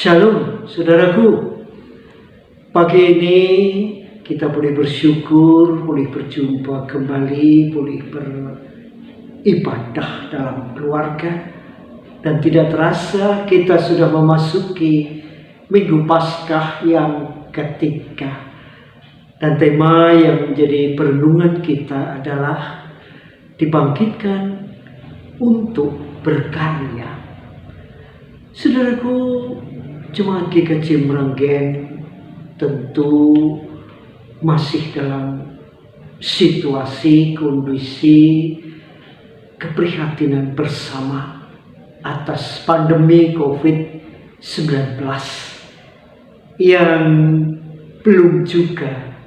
Shalom, saudaraku. Pagi ini kita boleh bersyukur, boleh berjumpa kembali, boleh beribadah dalam keluarga. Dan tidak terasa kita sudah memasuki Minggu Paskah yang ketiga. Dan tema yang menjadi perenungan kita adalah dibangkitkan untuk berkarya. Saudaraku, Jemaat GKJ Meranggen tentu masih dalam situasi, kondisi keprihatinan bersama atas pandemi COVID-19 yang belum juga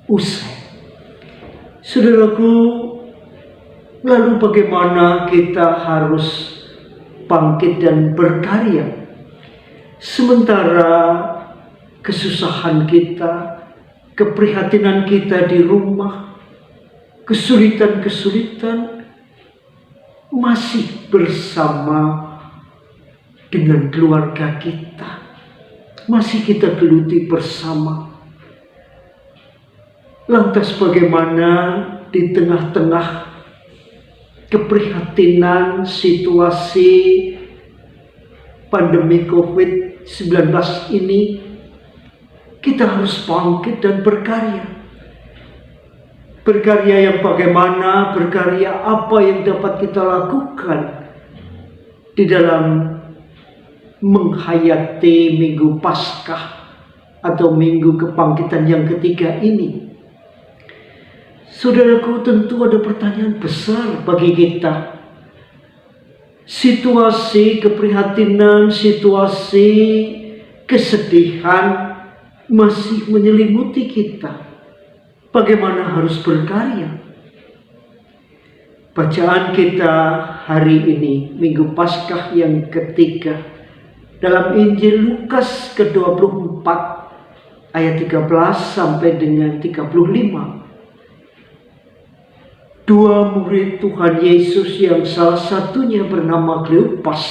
usai. Saudaraku, lalu bagaimana kita harus bangkit dan berkarya sementara kesusahan kita, keprihatinan kita di rumah, kesulitan-kesulitan masih bersama dengan keluarga kita, masih kita geluti bersama. Lantas bagaimana di tengah-tengah keprihatinan situasi pandemi COVID-19 ini, kita harus bangkit dan berkarya. Berkarya yang bagaimana, berkarya apa yang dapat kita lakukan di dalam menghayati Minggu Paskah atau Minggu Kebangkitan yang ketiga ini. Saudaraku, tentu ada pertanyaan besar bagi kita. Situasi keprihatinan, situasi kesedihan masih menyelimuti kita. Bagaimana harus berkarya? Bacaan kita hari ini, Minggu Paskah yang ketiga, dalam Injil Lukas ke-24 ayat 13 sampai dengan 35. Dua murid Tuhan Yesus yang salah satunya bernama Kleopas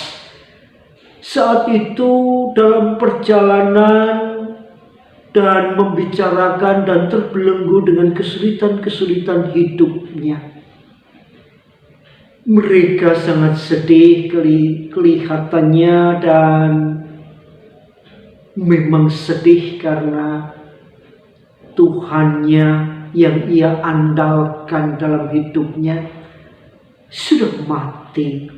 saat itu dalam perjalanan dan membicarakan dan terbelenggu dengan kesulitan-kesulitan hidupnya. Mereka sangat sedih kelihatannya dan memang sedih karena Tuhannya yang ia andalkan dalam hidupnya sudah mati.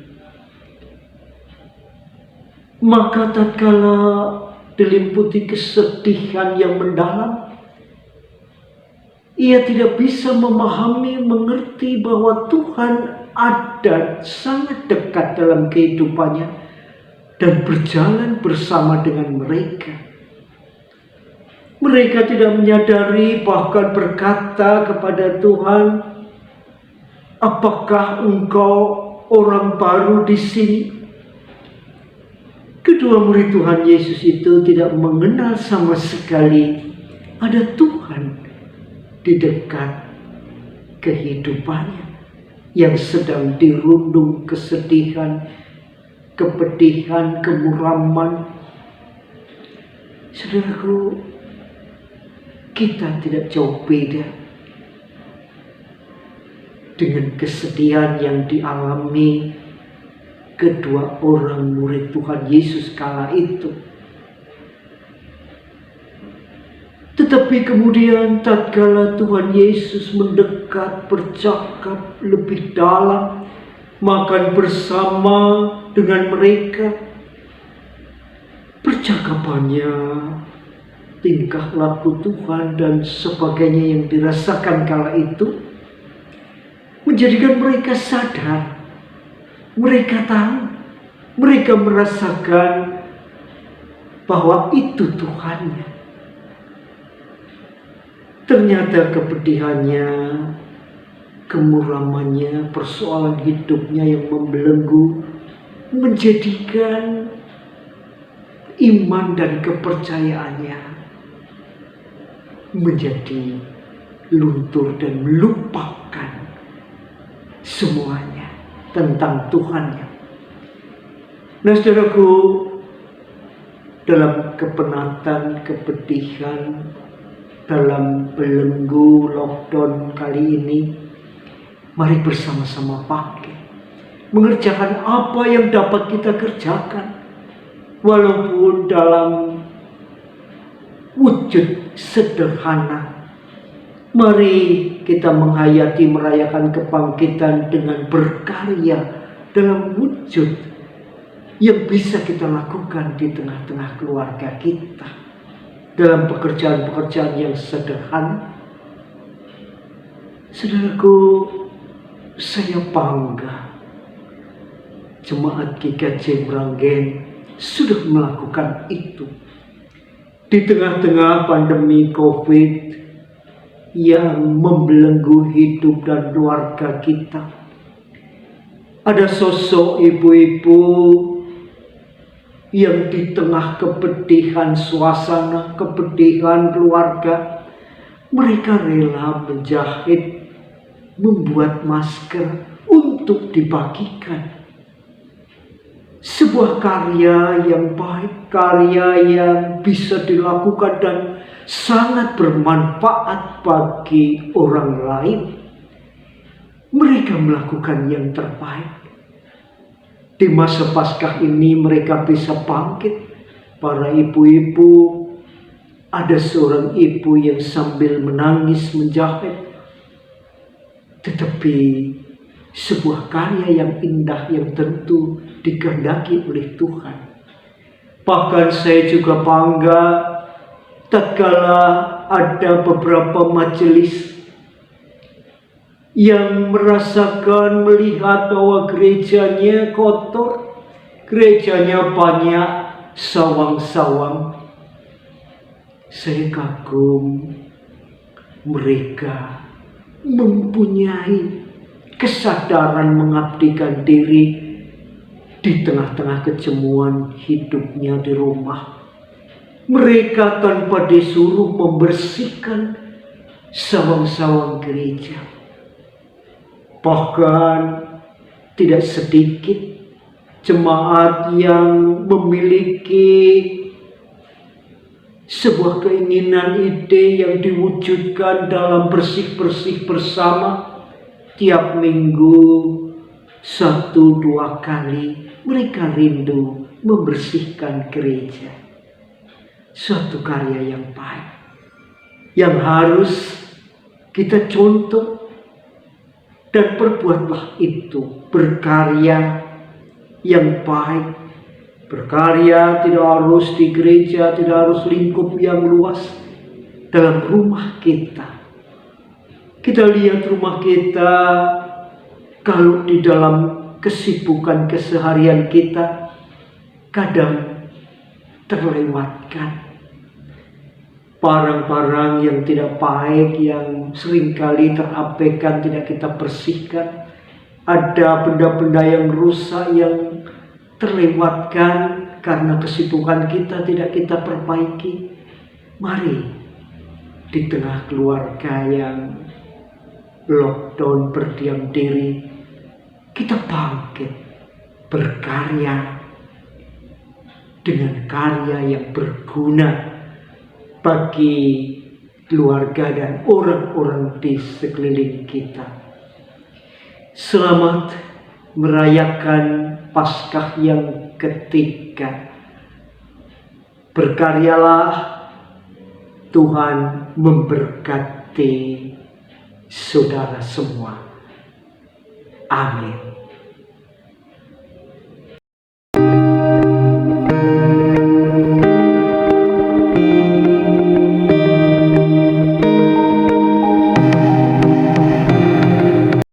Maka tatkala diliputi kesedihan yang mendalam, ia tidak bisa memahami, mengerti bahwa Tuhan ada sangat dekat dalam kehidupannya dan berjalan bersama dengan mereka. Mereka tidak menyadari, bahkan berkata kepada Tuhan, "Apakah engkau orang baru di sini?" Kedua murid Tuhan Yesus itu tidak mengenal sama sekali ada Tuhan di dekat kehidupannya yang sedang dirundung kesedihan, kepedihan, kemuraman. Saudaraku, kita tidak jauh beda dengan kesedihan yang dialami kedua orang murid Tuhan Yesus kala itu. Tetapi kemudian tatkala Tuhan Yesus mendekat, bercakap lebih dalam, makan bersama dengan mereka, percakapannya, tingkah laku Tuhan dan sebagainya yang dirasakan kala itu menjadikan mereka sadar. Mereka tahu, mereka merasakan bahwa itu Tuhannya. Ternyata kepedihannya, kemuramannya, persoalan hidupnya yang membelenggu menjadikan iman dan kepercayaannya menjadi luntur dan melupakan semuanya tentang Tuhannya. Nah, saudaraku, dalam kepenatan, kepedihan, dalam belenggu lockdown kali ini, mari bersama-sama bangkit, mengerjakan apa yang dapat kita kerjakan, walaupun dalam wujud sederhana. Mari kita menghayati merayakan kebangkitan dengan berkarya dalam wujud yang bisa kita lakukan di tengah-tengah keluarga kita, dalam pekerjaan-pekerjaan yang sederhana. Saudaraku, saya bangga Jemaat GKJ Meranggen sudah melakukan itu di tengah-tengah pandemi COVID yang membelenggu hidup dan keluarga kita. Ada sosok ibu-ibu yang di tengah kepedihan suasana, kepedihan keluarga, mereka rela menjahit, membuat masker untuk dibagikan. Sebuah karya yang baik, karya yang bisa dilakukan dan sangat bermanfaat bagi orang lain. Mereka melakukan yang terbaik. Di masa Paskah ini mereka bisa bangkit. Para ibu-ibu, ada seorang ibu yang sambil menangis menjahit, tetapi sebuah karya yang indah yang tentu dikehendaki oleh Tuhan. Bahkan saya juga bangga tatkala ada beberapa majelis yang merasakan melihat bahwa gerejanya kotor, gerejanya banyak sawang-sawang. Saya kagum, mereka mempunyai kesadaran mengabdikan diri di tengah-tengah kejemuan hidupnya di rumah. Mereka tanpa disuruh membersihkan sawang-sawang gereja. Bahkan tidak sedikit jemaat yang memiliki sebuah keinginan, ide yang diwujudkan dalam bersih-bersih bersama. Tiap minggu 1-2 kali mereka rindu membersihkan gereja. Suatu karya yang baik yang harus kita contoh. Dan perbuatlah itu, berkarya yang baik. Berkarya tidak harus di gereja, tidak harus lingkup yang luas. Dalam rumah kita. Kita lihat rumah kita, kalau di dalam kesibukan keseharian kita, kadang terlewatkan. Barang-barang yang tidak baik, yang seringkali terabaikan, tidak kita bersihkan. Ada benda-benda yang rusak, yang terlewatkan karena kesibukan kita tidak kita perbaiki. Mari di tengah keluarga yang lockdown, berdiam diri, kita bangkit, berkarya dengan karya yang berguna bagi keluarga dan orang-orang di sekeliling kita. Selamat merayakan Paskah yang ketiga. Berkaryalah, Tuhan memberkati saudara semua. Amin.